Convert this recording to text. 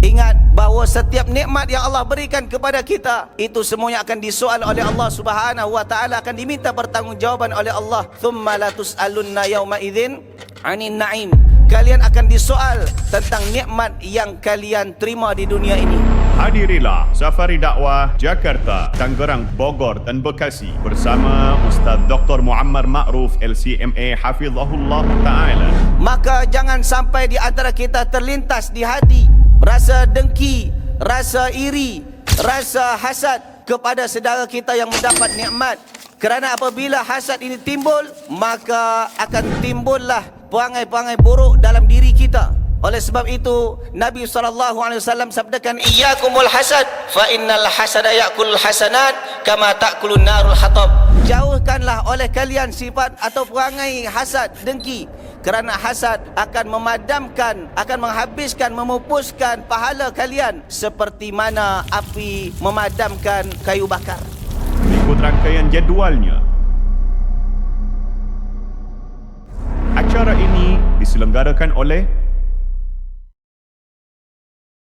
Ingat bahawa setiap nikmat yang Allah berikan kepada kita, itu semuanya akan disoal oleh Allah Subhanahu wa taala, akan diminta pertanggungjawaban oleh Allah. Tsumma la tus'alunna yauma idzin 'anil na'im. Kalian akan disoal tentang nikmat yang kalian terima di dunia ini. Hadirilah Safari Dakwah Jakarta, Tangerang, Bogor dan Bekasi bersama Ustaz Dr. Muammar Ma'ruf LCMA Hafizahullah Ta'ala. Maka jangan sampai di antara kita terlintas di hati rasa dengki, rasa iri, rasa hasad kepada saudara kita yang mendapat nikmat. Kerana apabila hasad ini timbul, maka akan timbullah perangai-perangai buruk dalam diri kita. Oleh sebab itu Nabi SAW sabdakan, iyyakumul hasad fa innal hasada ya'kulul hasanat kama ta'kulun narul hatab. Jauhkanlah oleh kalian sifat atau perangai hasad, dengki, kerana hasad akan memadamkan, akan menghabiskan, memupuskan pahala kalian seperti mana api memadamkan kayu bakar. Berikut rangkaian jadualnya. Acara ini diselenggarakan oleh